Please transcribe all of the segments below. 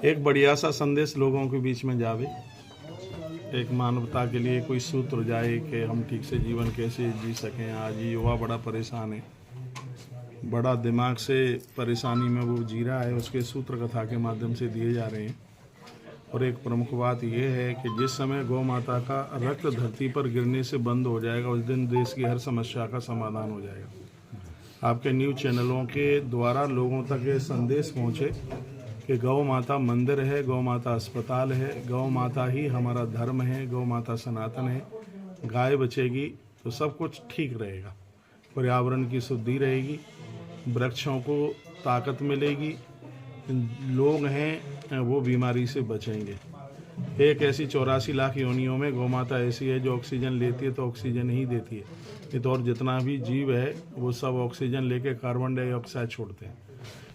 एक बढ़िया सा संदेश लोगों के बीच में जावे, एक मानवता के लिए कोई सूत्र जाए कि हम ठीक से जीवन कैसे जी सकें। आज ये युवा बड़ा परेशान है, बड़ा दिमाग से परेशानी में वो जी रहा है, उसके सूत्र कथा के माध्यम से दिए जा रहे हैं। और एक प्रमुख बात यह है कि जिस समय गौ माता का रक्त धरती पर गिरने से बंद हो जाएगा, उस दिन देश की हर समस्या का समाधान हो जाएगा। आपके न्यूज़ चैनलों के द्वारा लोगों तक ये संदेश पहुँचे कि गौ माता मंदिर है, गौ माता अस्पताल है, गौ माता ही हमारा धर्म है, गौ माता सनातन है। गाय बचेगी तो सब कुछ ठीक रहेगा, पर्यावरण की शुद्धि रहेगी, वृक्षों को ताकत मिलेगी, लोग हैं वो बीमारी से बचेंगे। एक ऐसी 84 लाख योनियों में गौ माता ऐसी है जो ऑक्सीजन लेती है तो ऑक्सीजन ही देती है, नहीं तो और जितना भी जीव है वो सब ऑक्सीजन लेके कार्बन डाइऑक्साइड छोड़ते हैं।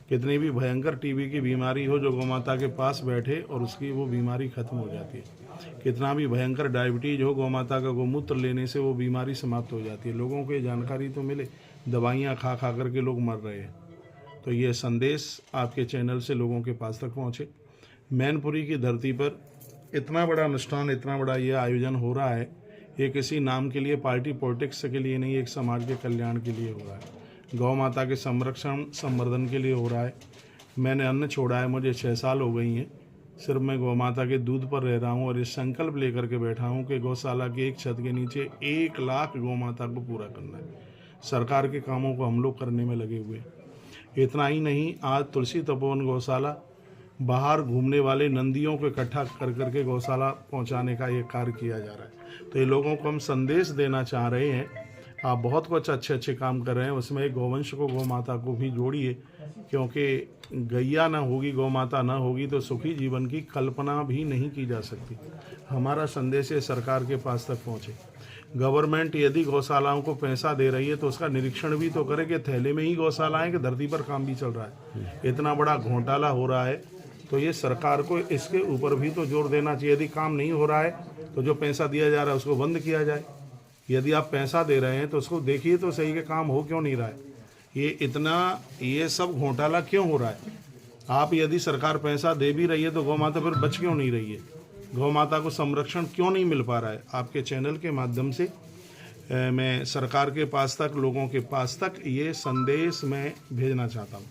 कितनी भी भयंकर टीबी की बीमारी हो जो गौ माता के पास बैठे और उसकी वो बीमारी खत्म हो जाती है। कितना भी भयंकर डायबिटीज हो, गौ माता का गोमूत्र लेने से वो बीमारी समाप्त हो जाती है। लोगों को ये जानकारी तो मिले, दवाइयाँ खा खा करके लोग मर रहे हैं। तो ये संदेश आपके चैनल से लोगों के पास तक पहुँचे। मैनपुरी की धरती पर इतना बड़ा अनुष्ठान, इतना बड़ा ये आयोजन हो रहा है, ये किसी नाम के लिए, पार्टी पॉलिटिक्स के लिए नहीं, एक समाज के कल्याण के लिए हो रहा है, गौ माता के संरक्षण संवर्धन के लिए हो रहा है। मैंने अन्न छोड़ा है, मुझे 6 साल हो गई हैं, सिर्फ मैं गौ माता के दूध पर रह रहा हूँ और ये संकल्प लेकर के बैठा हूँ कि गौशाला की एक छत के नीचे 1 लाख गौ माता को पूरा करना है। सरकार के कामों को हम लोग करने में लगे हुए हैं। इतना ही नहीं, आज तुलसी तपोवन गौशाला बाहर घूमने वाले नंदियों को इकट्ठा कर करके गौशाला पहुंचाने का ये कार्य किया जा रहा है। तो ये लोगों को हम संदेश देना चाह रहे हैं, आप बहुत कुछ अच्छे अच्छे काम कर रहे हैं, उसमें एक गौवंश को, गौ माता को भी जोड़िए, क्योंकि गैया ना होगी, गौ माता ना होगी तो सुखी जीवन की कल्पना भी नहीं की जा सकती। हमारा संदेश ये सरकार के पास तक पहुँचे। गवर्नमेंट यदि गौशालाओं को पैसा दे रही है तो उसका निरीक्षण भी तो करे कि थैले में ही गौशालाएं कि धरती पर काम भी चल रहा है। इतना बड़ा घोटाला हो रहा है तो ये सरकार को इसके ऊपर भी तो जोर देना चाहिए। यदि काम नहीं हो रहा है तो जो पैसा दिया जा रहा है उसको बंद किया जाए। यदि आप पैसा दे रहे हैं तो उसको देखिए तो सही, के काम हो क्यों नहीं रहा है, ये सब घोटाला क्यों हो रहा है। आप यदि सरकार पैसा दे भी रही है तो गौ माता फिर बच क्यों नहीं रही है, गौ माता को संरक्षण क्यों नहीं मिल पा रहा है। आपके चैनल के माध्यम से मैं सरकार के पास तक, लोगों के पास तक ये संदेश मैं भेजना चाहता हूँ।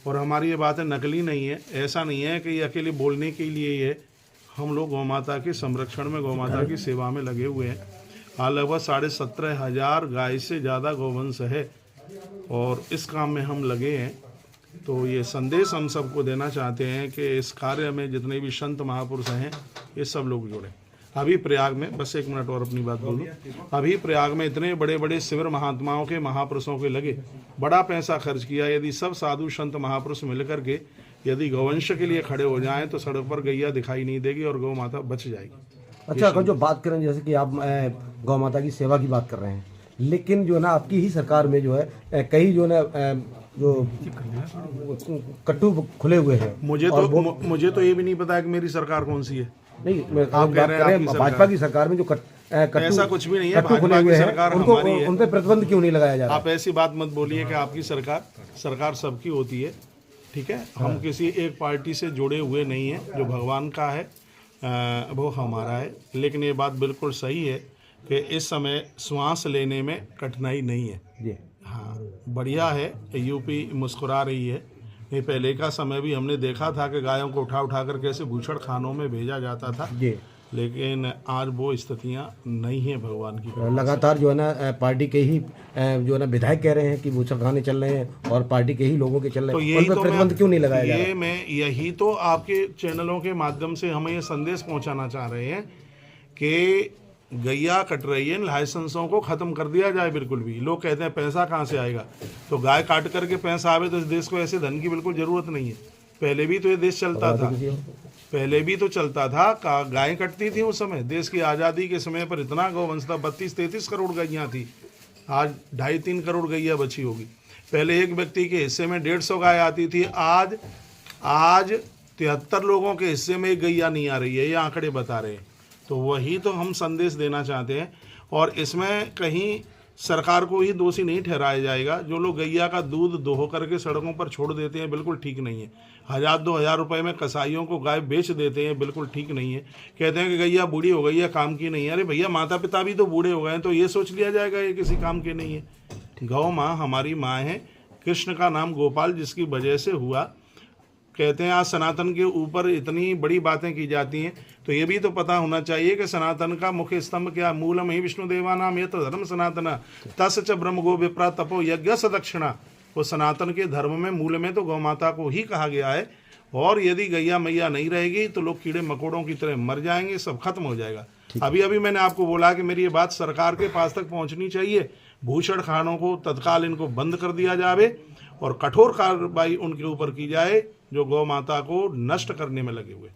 और हमारी ये बातें नकली नहीं है, ऐसा नहीं है कि ये अकेले बोलने के लिए ही है। हम लोग गौ माता के संरक्षण में, गौ माता की सेवा में लगे हुए हैं। हाँ, लगभग 17,500 गाय से ज़्यादा गौवंश है और इस काम में हम लगे हैं। तो ये संदेश हम सबको देना चाहते हैं कि इस कार्य में जितने भी संत महापुरुष हैं ये सब लोग जुड़े। अभी प्रयाग में, बस 1 मिनट और अपनी बात बोलूँ, अभी प्रयाग में इतने बड़े बड़े शिविर महात्माओं के, महापुरुषों के लगे, बड़ा पैसा खर्च किया। यदि सब साधु संत महापुरुष मिलकर के यदि गौवंश के लिए खड़े हो जाएं तो सड़क पर गैया दिखाई नहीं देगी और गौ माता बच जाएगी। अच्छा, अगर जो बात करें, जैसे कि आप गौ माता की सेवा की बात कर रहे हैं, लेकिन जो है ना आपकी ही सरकार में जो है कई जो है जो कट्टू खुले हुए हैं। मुझे तो ये भी नहीं पता है कि मेरी सरकार कौन सी है। नहीं, आप कह रहे हैं भाजपा की सरकार में जो ऐसा कुछ भी नहीं है। कट्टू खुले हुए हैं, उनको उन पे प्रतिबंध क्यों नहीं लगाया जा रहा? आप ऐसी बात मत बोलिए कि आपकी सरकार सबकी होती है, ठीक है। हम किसी एक पार्टी से जुड़े हुए नहीं है, जो भगवान का है वो हमारा है। लेकिन ये बात बिल्कुल सही है कि इस समय श्वास लेने में कठिनाई नहीं है जी। हाँ, बढ़िया है, यूपी मुस्कुरा रही है। ये पहले का समय भी हमने देखा था कि गायों को उठा उठा कर कैसे भूषण खानों में भेजा जाता था जी, लेकिन आज वो स्थितियाँ नहीं है भगवान की। लगातार जो है ना पार्टी के ही जो है ना विधायक कह रहे हैं कि भूषण खाने चल रहे हैं और पार्टी के ही लोगों के चल रहे हैं, उन पर प्रतिबंध क्यों नहीं लगाया जा रहा? यही तो आपके चैनलों के माध्यम से हमें ये संदेश पहुंचाना चाह रहे हैं कि गैया कट रही है, लाइसेंसों को खत्म कर दिया जाए बिल्कुल भी। लोग कहते हैं पैसा कहाँ से आएगा, तो गाय काट करके पैसा आवे तो इस देश को ऐसे धन की बिल्कुल जरूरत नहीं है। पहले भी तो ये देश चलता था, पहले भी तो चलता था, गायें कटती थी उस समय। देश की आज़ादी के समय पर इतना गौवंश था, 32-33 करोड़ गैया थी, आज 2.5-3 करोड़ गैया बची होगी। पहले एक व्यक्ति के हिस्से में 150 गाय आती थी, आज 73 लोगों के हिस्से में एक गैया नहीं आ रही है, ये आंकड़े बता रहे हैं। तो वही तो हम संदेश देना चाहते हैं। और इसमें कहीं सरकार को ही दोषी नहीं ठहराया जाएगा। जो लोग गैया का दूध दोह करके सड़कों पर छोड़ देते हैं, बिल्कुल ठीक नहीं है। 1000-2000 रुपए में कसाईयों को गाय बेच देते हैं, बिल्कुल ठीक नहीं है। कहते हैं कि गैया बूढ़ी हो गई है, काम की नहीं है। अरे भैया, माता पिता भी तो बूढ़े हो गए हैं, तो ये सोच लिया जाएगा ये किसी काम के नहीं है। गौ माँ हमारी माँ है। कृष्ण का नाम गोपाल जिसकी वजह से हुआ। कहते हैं आज सनातन के ऊपर इतनी बड़ी बातें की जाती हैं, तो ये भी तो पता होना चाहिए कि सनातन का मुख्य स्तंभ क्या, मूलम ही विष्णु देवानाम यत्र धर्म सनातन तस् च ब्रह्म गो विप्रा तपो यज्ञ सदक्षिणा। वो सनातन के धर्म में मूल में तो गौ माता को ही कहा गया है। और यदि गैया मैया नहीं रहेगी तो लोग कीड़े मकोड़ों की तरह मर जाएंगे, सब खत्म हो जाएगा। अभी अभी मैंने आपको बोला कि मेरी ये बात सरकार के पास तक पहुंचनी चाहिए। भूषण खानों को तत्काल इनको बंद कर दिया जाए और कठोर कार्रवाई उनके ऊपर की जाए जो गौ माता को नष्ट करने में लगे हुए।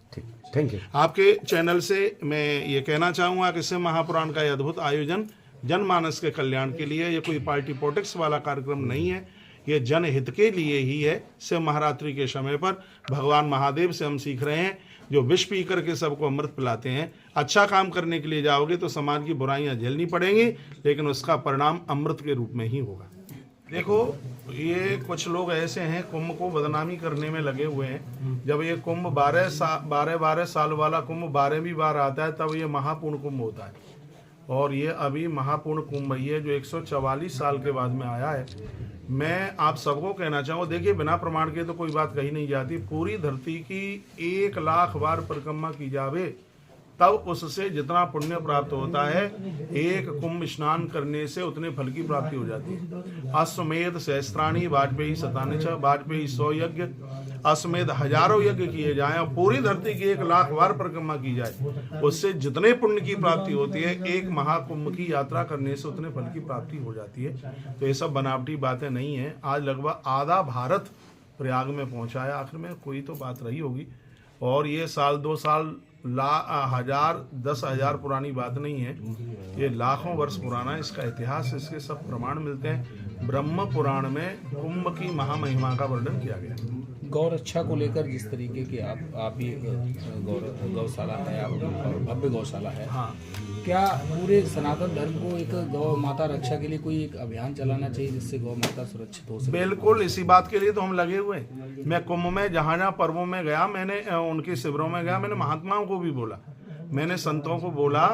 Thank you. आपके चैनल से मैं ये कहना चाहूँगा कि शिव महापुराण का यह अद्भुत आयोजन जनमानस के कल्याण के लिए, ये कोई पार्टी पॉलिटिक्स वाला कार्यक्रम नहीं है, ये जनहित के लिए ही है। शिव महारात्रि के समय पर भगवान महादेव से हम सीख रहे हैं, जो विष पी करके सबको अमृत पिलाते हैं। अच्छा काम करने के लिए जाओगे तो समाज की बुराइयां झेलनी पड़ेंगी, लेकिन उसका परिणाम अमृत के रूप में ही होगा। देखो, ये कुछ लोग ऐसे हैं कुंभ को बदनामी करने में लगे हुए हैं। जब ये कुंभ 12 साल वाला कुंभ 12वीं बार आता है, तब ये महापूर्ण कुंभ होता है। और ये अभी महापूर्ण कुंभ ये जो 144 साल के बाद में आया है। मैं आप सबको कहना चाहूँगा, देखिए बिना प्रमाण के तो कोई बात कही नहीं जाती। पूरी धरती की 1 लाख बार परिक्रमा की जावे, तब उससे जितना पुण्य प्राप्त होता है, एक कुंभ स्नान करने से उतने फल की प्राप्ति हो जाती है। अश्वमेध सहस्त्राणी वाजपेयी 97 वाजपेयी 100 यज्ञ, अश्वमेध हजारों यज्ञ किए जाएं और पूरी धरती की 1 लाख बार परिक्रमा की जाए, उससे जितने पुण्य की प्राप्ति होती है, एक महाकुंभ की यात्रा करने से उतने फल की प्राप्ति हो जाती है। तो ये सब बनावटी बातें नहीं है। आज लगभग आधा भारत प्रयाग में पहुंचा है, आखिर में कोई तो बात रही होगी। और ये साल 2 साल 10,000 पुरानी बात नहीं है, ये लाखों वर्ष पुराना है। इसका इतिहास, इसके सब प्रमाण मिलते हैं। ब्रह्म पुराण में कुंभ की महामहिमा का वर्णन किया गया है। गौ रक्षा को लेकर जिस तरीके के आप भी गौशाला है, आप भव्य गौशाला है, हाँ, क्या पूरे सनातन धर्म को एक गौ माता रक्षा के लिए कोई एक अभियान चलाना चाहिए जिससे गौ माता सुरक्षित हो सके? बिल्कुल, इसी बात के लिए तो हम लगे हुए हैं। मैं कुंभ में जहाँ जहाँ पर्वों में गया, मैंने उनके शिविरों में गया, मैंने महात्माओं को भी बोला, मैंने संतों को बोला,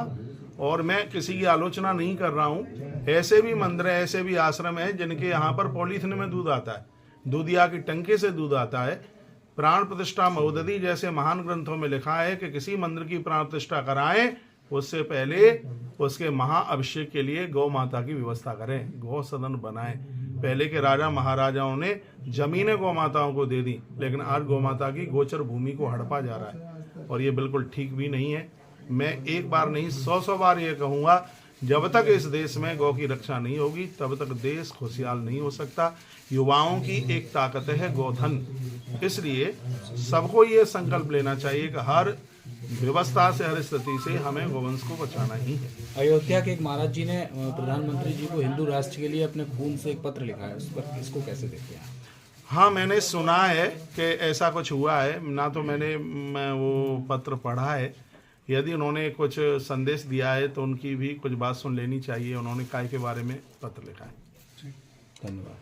और मैं किसी की आलोचना नहीं कर रहा हूँ। ऐसे भी मंदिर है, ऐसे भी आश्रम है जिनके यहाँ पर पॉलीथिन में दूध आता है, दूधिया की टंके से दूध आता है। प्राण प्रतिष्ठा महोदधि जैसे महान ग्रंथों में लिखा है कि किसी मंदिर की प्राण प्रतिष्ठा कराएं, उससे पहले उसके महाअभिषेक के लिए गौ माता की व्यवस्था करें, गौ सदन बनाएं। पहले के राजा महाराजाओं ने जमीनें गौ माताओं को दे दी, लेकिन आज गौ माता की गोचर भूमि को हड़पा जा रहा है, और ये बिल्कुल ठीक भी नहीं है। मैं एक बार नहीं 100 बार ये कहूँगा, जब तक इस देश में गौ की रक्षा नहीं होगी, तब तक देश खुशहाल नहीं हो सकता। युवाओं की एक ताकत है गोधन, इसलिए सबको ये संकल्प लेना चाहिए कि हर व्यवस्था से, हर स्थिति से हमें गोवंश को बचाना ही है। अयोध्या के एक महाराज जी ने प्रधानमंत्री जी को हिंदू राष्ट्र के लिए अपने खून से एक पत्र लिखा है, उस पर इसको कैसे देखते हैं? हाँ, मैंने सुना है कि ऐसा कुछ हुआ है, ना तो मैंने वो पत्र पढ़ा है। यदि उन्होंने कुछ संदेश दिया है तो उनकी भी कुछ बात सुन लेनी चाहिए। उन्होंने काय के बारे में पत्र लिखा है। धन्यवाद।